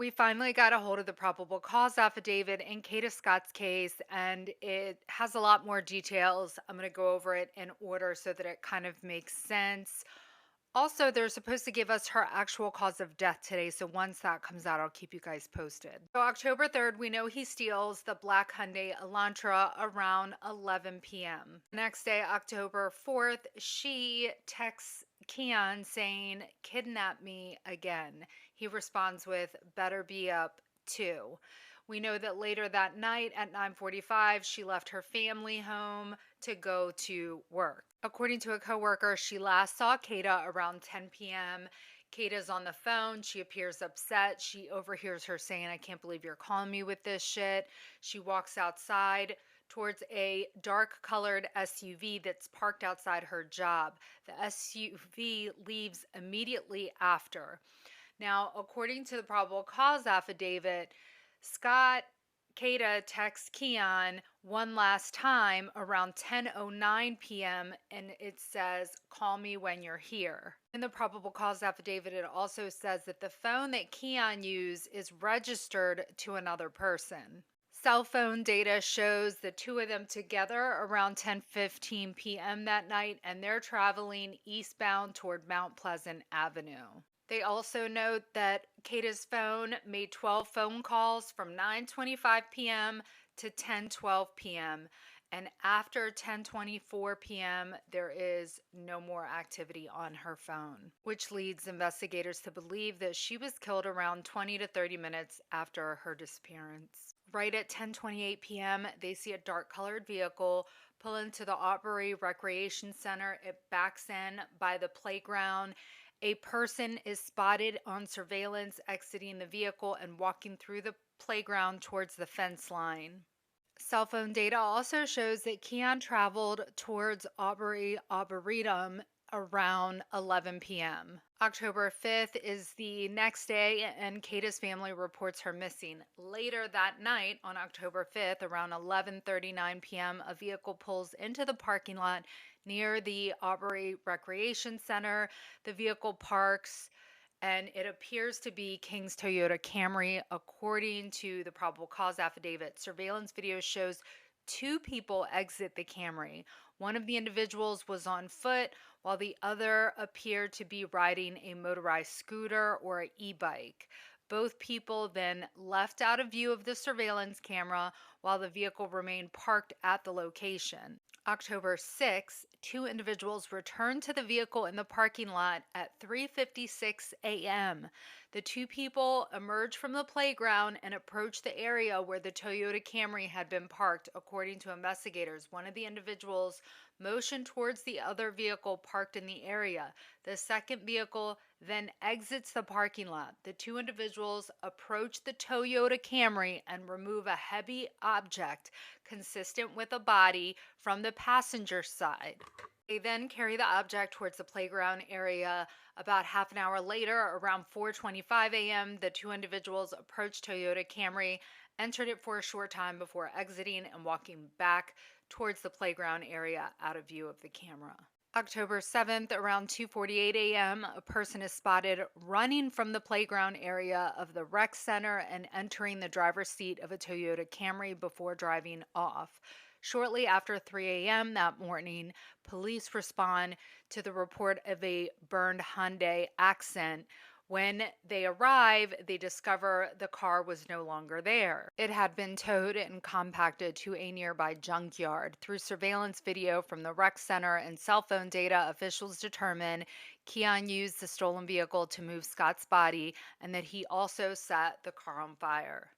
We finally got a hold of the probable cause affidavit in Kada Scott's case, and it has a lot more details. I'm going to go over it in order so that it kind of makes sense. Also, they're supposed to give us her actual cause of death today. So once that comes out, I'll keep you guys posted. So, October 3rd, we know he steals the black Hyundai Elantra around 11 p.m. Next day, October 4th, she texts Keon saying, "Kidnap me again." He responds with, "Better be up too." We know that later that night at 9:45, she left her family home to go to work. According to a coworker, she last saw Kada around 10 p.m. Kada's on the phone. She appears upset. She overhears her saying, "I can't believe you're calling me with this shit." She walks outside towards a dark colored SUV that's parked outside her job. The SUV leaves immediately after. Now, according to the probable cause affidavit, Scott Kada texts Keon one last time around 10:09 p.m. and it says, "Call me when you're here." In the probable cause affidavit, it also says that the phone that Keon used is registered to another person. Cell phone data shows the two of them together around 10:15 p.m. that night, and they're traveling eastbound toward Mount Pleasant Avenue. They also note that Kata's phone made 12 phone calls from 9:25 p.m. to 10:12 p.m. And after 10:24 p.m., there is no more activity on her phone, which leads investigators to believe that she was killed around 20 to 30 minutes after her disappearance. Right at 10:28 p.m., they see a dark colored vehicle pull into the Aubrey Recreation Center. It backs in by the playground. A person is spotted on surveillance exiting the vehicle and walking through the playground towards the fence line. Cell phone data also shows that Keon traveled towards Aubrey Arboretum around 11 p.m. October 5th is the next day, and Kata's family reports her missing. Later that night, on October 5th, around 11:39 p.m., a vehicle pulls into the parking lot near the Aubrey Recreation Center. The vehicle parks and it appears to be King's Toyota Camry. According to the probable cause affidavit, surveillance video shows two people exit the Camry. One of the individuals was on foot, while the other appeared to be riding a motorized scooter or an e-bike. Both people then left out of view of the surveillance camera while the vehicle remained parked at the location. October 6, two individuals returned to the vehicle in the parking lot at 3:56 a.m. The two people emerged from the playground and approached the area where the Toyota Camry had been parked. According to investigators, one of the individuals motioned towards the other vehicle parked in the area. The second vehicle then exits the parking lot. The two individuals approach the Toyota Camry and remove a heavy object consistent with a body from the passenger side. They then carry the object towards the playground area. About half an hour later, around 4:25 a.m., the two individuals approached Toyota Camry, entered it for a short time before exiting and walking back towards the playground area out of view of the camera. October 7th, around 2:48 a.m., a person is spotted running from the playground area of the rec center and entering the driver's seat of a Toyota Camry before driving off. Shortly after 3 a.m. that morning, police respond to the report of a burned Hyundai Accent. When they arrive, they discover the car was no longer there. It had been towed and compacted to a nearby junkyard. Through surveillance video from the rec center and cell phone data, officials determined Keon used the stolen vehicle to move Scott's body and that he also set the car on fire.